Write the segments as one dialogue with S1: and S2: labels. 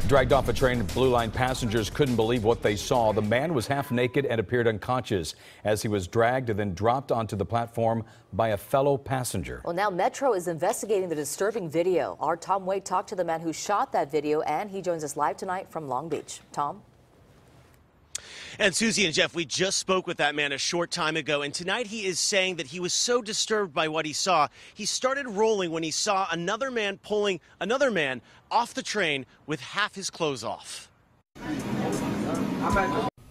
S1: Dragged off a train, Blue Line passengers couldn't believe what they saw. The man was half naked and appeared unconscious as he was dragged and then dropped onto the platform by a fellow passenger.
S2: Well, now Metro is investigating the disturbing video. Our Tom Wade talked to the man who shot that video, and he joins us live tonight from Long Beach. Tom?
S3: And Susie and Jeff, we just spoke with that man a short time ago, and tonight he is saying that he was so disturbed by what he saw, he started rolling when he saw another man pulling another man off the train with half his clothes off.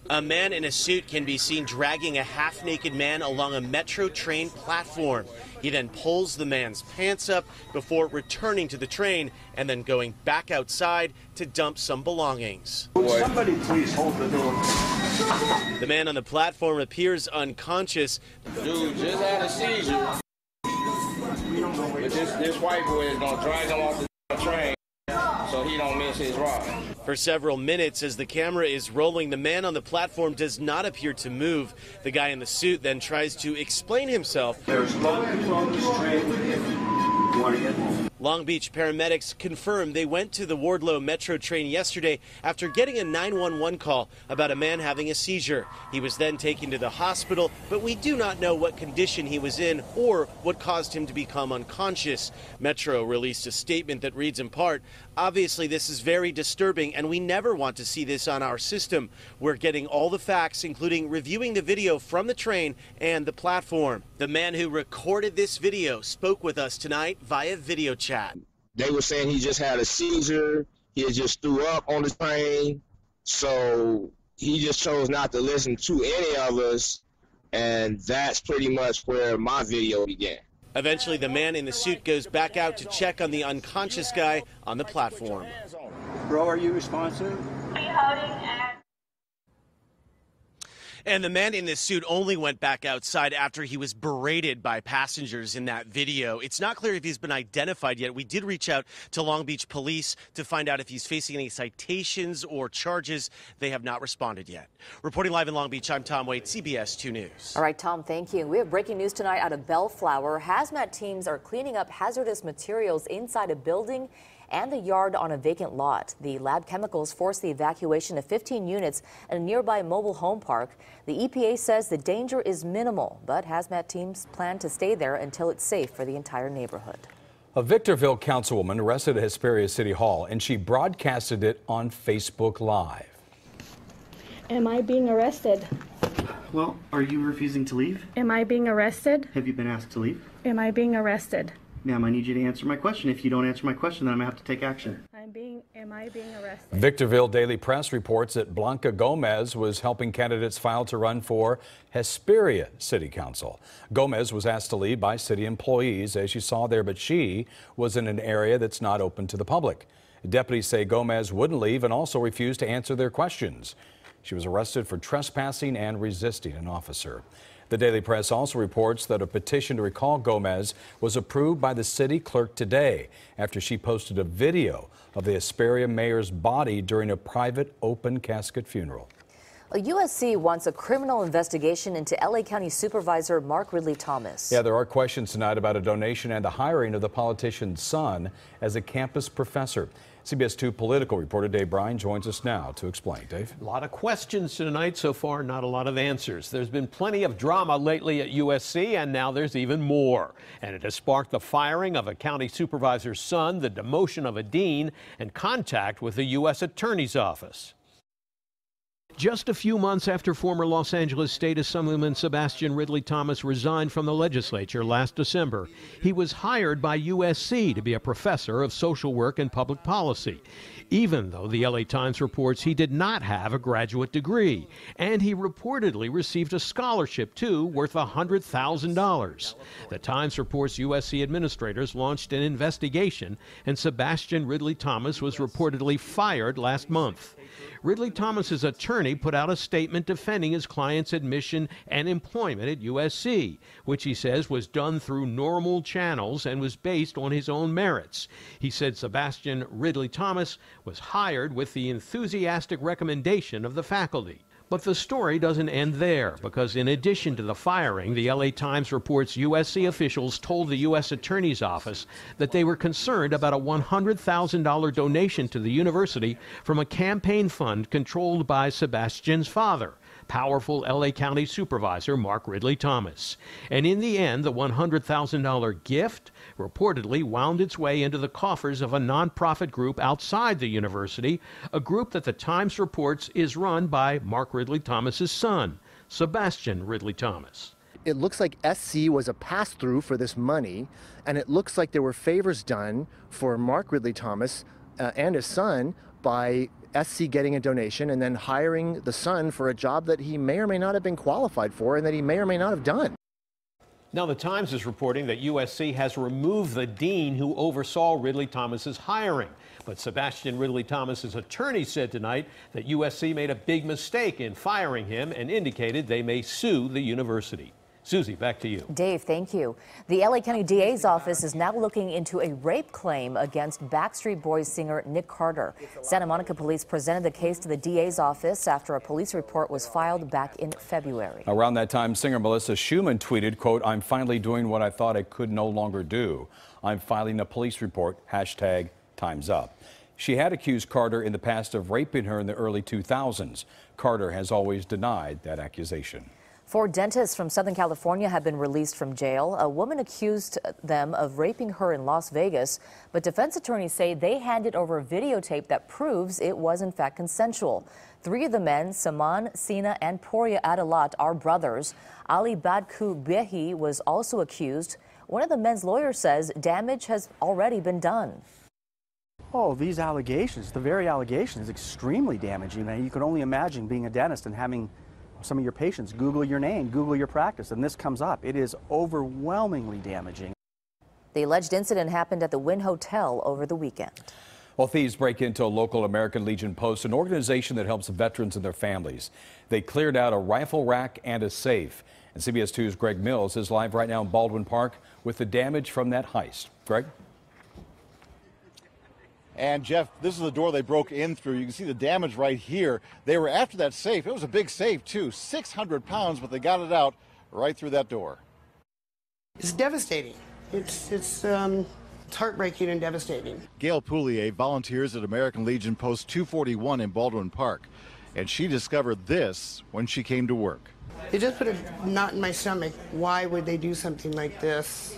S3: A man in a suit can be seen dragging a half-naked man along a Metro train platform. He then pulls the man's pants up before returning to the train and then going back outside to dump some belongings.
S4: Somebody please hold the door.
S3: The man on the platform appears unconscious.
S5: Dude just had a seizure. But this white boy is going to drag him off the train so he don't miss his ride.
S3: For several minutes, as the camera is rolling, the man on the platform does not appear to move. The guy in the suit then tries to explain himself.
S4: There's low control on this train if you want to get home.
S3: Long Beach paramedics confirmed they went to the Wardlow Metro train yesterday after getting a 911 call about a man having a seizure. He was then taken to the hospital, but we do not know what condition he was in or what caused him to become unconscious. Metro released a statement that reads in part, "Obviously, this is very disturbing, and we never want to see this on our system. We're getting all the facts, including reviewing the video from the train and the platform." The man who recorded this video spoke with us tonight via video chat.
S5: They were saying he just had a seizure. He had just threw up on the train. So he just chose not to listen to any of us. And that's pretty much where my video began.
S3: Eventually, the man in the suit goes back out to check on the unconscious guy on the platform.
S4: Bro, are you responsive?
S3: And the man in this suit only went back outside after he was berated by passengers in that video. It's not clear if he's been identified yet. We did reach out to Long Beach police to find out if he's facing any citations or charges. They have not responded yet. Reporting live in Long Beach, I'm Tom Wade, CBS 2 News.
S2: All right, Tom, thank you. We have breaking news tonight out of Bellflower. Hazmat teams are cleaning up hazardous materials inside a building and the yard on a vacant lot. The lab chemicals forced the evacuation of 15 units at a nearby mobile home park. The EPA says the danger is minimal, but Hazmat teams plan to stay there until it's safe for the entire neighborhood.
S1: A Victorville councilwoman arrested at Hesperia City Hall, and she broadcasted it on Facebook Live.
S6: Am I being arrested?
S7: Well, are you refusing to leave?
S6: Am I being arrested?
S7: Have you been asked to leave?
S6: Am I being arrested?
S7: Ma'am, I need you to answer my question. If you don't answer my question, then I'm going to have to take action.
S6: Am I being arrested?
S1: Victorville Daily Press reports that Blanca Gomez was helping candidates file to run for Hesperia City Council. Gomez was asked to leave by city employees, as you saw there, but she was in an area that's not open to the public. Deputies say Gomez wouldn't leave and also refused to answer their questions. She was arrested for trespassing and resisting an officer. The Daily Press also reports that a petition to recall Gomez was approved by the city clerk today after she posted a video of the Hesperia mayor's body during a private open casket funeral.
S2: USC wants a criminal investigation into LA County Supervisor Mark Ridley Thomas.
S1: Yeah, there are questions tonight about a donation and the hiring of the politician's son as a campus professor. CBS 2 political reporter Dave Bryan joins us now to explain. Dave?
S8: A lot of questions tonight so far, not a lot of answers. There's been plenty of drama lately at USC, and now there's even more. And it has sparked the firing of a county supervisor's son, the demotion of a dean, and contact with the U.S. Attorney's Office. Just a few months after former Los Angeles State Assemblyman Sebastian Ridley Thomas resigned from the legislature last December, he was hired by USC to be a professor of social work and public policy, even though the LA Times reports he did not have a graduate degree, and he reportedly received a scholarship, too, worth $100,000. The Times reports USC administrators launched an investigation, and Sebastian Ridley Thomas was reportedly fired last month. Ridley Thomas's attorney put out a statement defending his client's admission and employment at USC, which he says was done through normal channels and was based on his own merits. He said Sebastian Ridley Thomas was hired with the enthusiastic recommendation of the faculty. But the story doesn't end there, because in addition to the firing, the LA Times reports USC officials told the U.S. Attorney's Office that they were concerned about a $100,000 donation to the university from a campaign fund controlled by Sebastian's father, powerful LA County Supervisor Mark Ridley Thomas. And in the end, the $100,000 gift reportedly wound its way into the coffers of a nonprofit group outside the university, a group that the Times reports is run by Mark Ridley Thomas's son, Sebastian Ridley Thomas.
S9: It looks like SC was a pass-through for this money, and it looks like there were favors done for Mark Ridley Thomas and his son by SC getting a donation and then hiring the son for a job that he may or may not have been qualified for and that he may or may not have done.
S8: Now, the Times is reporting that USC has removed the dean who oversaw Ridley Thomas's hiring. But Sebastian Ridley Thomas's attorney said tonight that USC made a big mistake in firing him and indicated they may sue the university. Susie, back to you.
S2: Dave, thank you. The LA County DA's office is now looking into a rape claim against Backstreet Boys singer Nick Carter. Santa Monica police presented the case to the DA's office after a police report was filed back in February.
S1: Around that time, singer Melissa Schumann tweeted, quote, "I'm finally doing what I thought I could no longer do. I'm filing a police report, hashtag Time's Up." She had accused Carter in the past of raping her in the early 2000s. Carter has always denied that accusation.
S2: 4 dentists from Southern California have been released from jail. A woman accused them of raping her in Las Vegas, but defense attorneys say they handed over a videotape that proves it was in fact consensual. 3 of the men, Saman, Sina, and Poria Adalat, are brothers. Ali Badku Behi was also accused. One of the men's lawyers says damage has already been done.
S10: Oh, these allegations, the very allegation is extremely damaging. You can only imagine being a dentist and having some of your patients Google your name, Google your practice, and this comes up. It is overwhelmingly damaging.
S2: The alleged incident happened at the Wynn Hotel over the weekend.
S1: Well, thieves break into a local American Legion post, an organization that helps veterans and their families. They cleared out a rifle rack and a safe. And CBS 2's Greg Mills is live right now in Baldwin Park with the damage from that heist. Greg?
S11: And Jeff, this is the door they broke in through. You can see the damage right here. They were after that safe. It was a big safe too, 600 pounds, but they got it out right through that door.
S12: It's devastating. It's heartbreaking and devastating.
S11: Gail Poulier volunteers at American Legion Post 241 in Baldwin Park, and she discovered this when she came to work.
S12: It just put a knot in my stomach. Why would they do something like this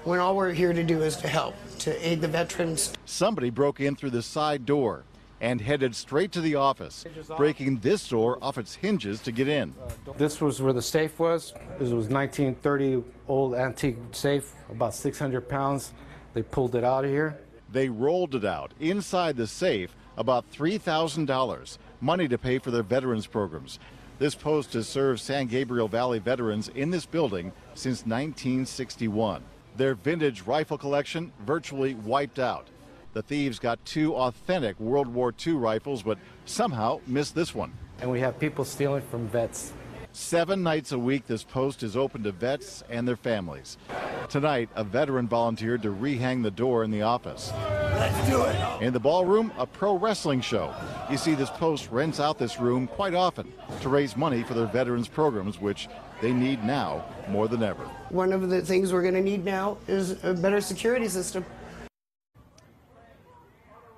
S12: when all we're here to do is to help, to aid the veterans?
S11: Somebody broke in through the side door and headed straight to the office, breaking this door off its hinges to get in.
S13: This was where the safe was. It was 1930 old antique safe, about 600 pounds. They pulled it out of here.
S11: They rolled it out. Inside the safe, about $3,000, money to pay for their veterans programs. This post has served San Gabriel Valley veterans in this building since 1961. Their vintage rifle collection virtually wiped out. The thieves got 2 authentic World War II rifles, but somehow missed this one.
S13: And we have people stealing from vets.
S11: 7 nights a week, this post is open to vets and their families. Tonight, a veteran volunteered to rehang the door in the office.
S14: Let's do it.
S11: In the ballroom, a pro wrestling show. You see, this post rents out this room quite often to raise money for their veterans programs, which they need now more than ever.
S12: One of the things we're going to need now is a better security system.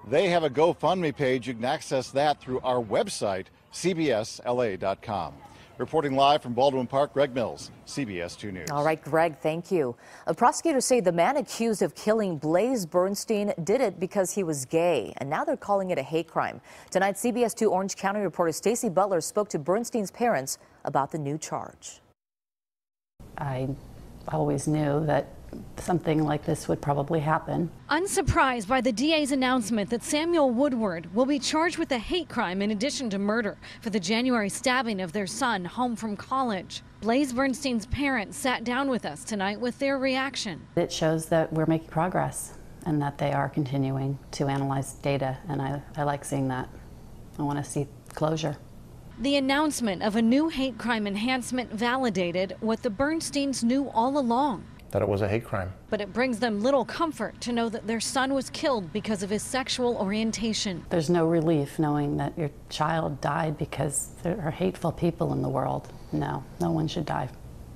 S11: They have a GoFundMe page. You can access that through our website, cbsla.com. Reporting live from Baldwin Park, Greg Mills, CBS 2 News.
S2: All right, Greg, thank you. Prosecutors say the man accused of killing Blaze Bernstein did it because he was gay, and now they're calling it a hate crime. Tonight, CBS 2 Orange County reporter Stacey Butler spoke to Bernstein's parents about the new charge.
S15: I always knew that something like this would probably happen.
S16: Unsurprised by the DA's announcement that Samuel Woodward will be charged with a hate crime in addition to murder for the January stabbing of their son home from college. Blaze Bernstein's parents sat down with us tonight with their reaction.
S15: It shows that we're making progress and that they are continuing to analyze data, and I like seeing that. I want to see closure.
S16: The announcement of a new hate crime enhancement validated what the Bernsteins knew all along.
S14: that it was a hate crime.
S16: But it brings them little comfort to know that their son was killed because of his sexual orientation.
S15: There's no relief knowing that your child died because there are hateful people in the world. No, no one should die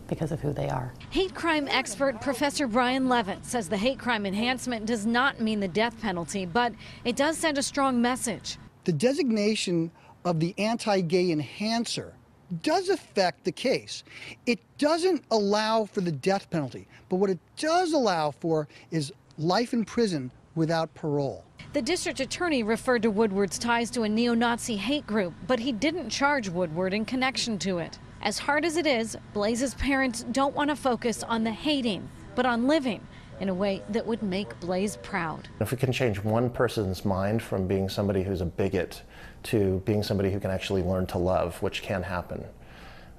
S15: because of who they are.
S16: Hate crime expert Professor Brian Levitt says the hate crime enhancement does not mean the death penalty, but it does send a strong message.
S17: The designation of the anti-gay enhancer does affect the case. It doesn't allow for the death penalty, but what it does allow for is life in prison without parole.
S16: The district attorney referred to Woodward's ties to a neo-Nazi hate group, but he didn't charge Woodward in connection to it. As hard as it is, Blaze's parents don't want to focus on the hating, but on living in a way that would make Blaze proud.
S14: If we can change one person's mind from being somebody who's a bigot to being somebody who can actually learn to love, which can happen,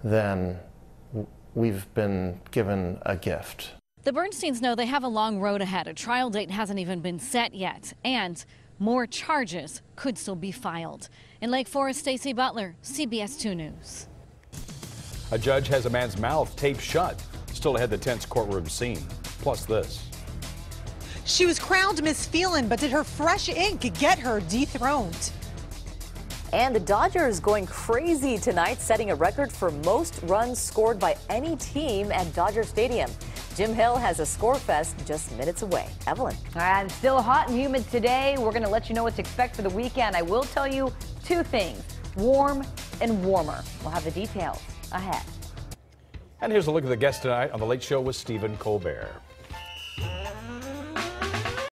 S14: then we've been given a gift.
S16: The Bernsteins know they have a long road ahead. A trial date hasn't even been set yet, and more charges could still be filed. In Lake Forest, Stacey Butler, CBS2 News.
S1: A judge has a man's mouth taped shut. Still ahead, the tense courtroom scene. Plus this.
S18: She was crowned Miss Phelan, but did her fresh ink get her dethroned?
S2: And the Dodgers going crazy tonight, setting a record for most runs scored by any team at Dodger Stadium. Jim Hill has a score fest just minutes away. Evelyn.
S19: And still hot and humid today. We're going to let you know what to expect for the weekend. I will tell you two things, warm and warmer. We'll have the details ahead.
S1: And here's a look at the guest tonight on The Late Show with Stephen Colbert.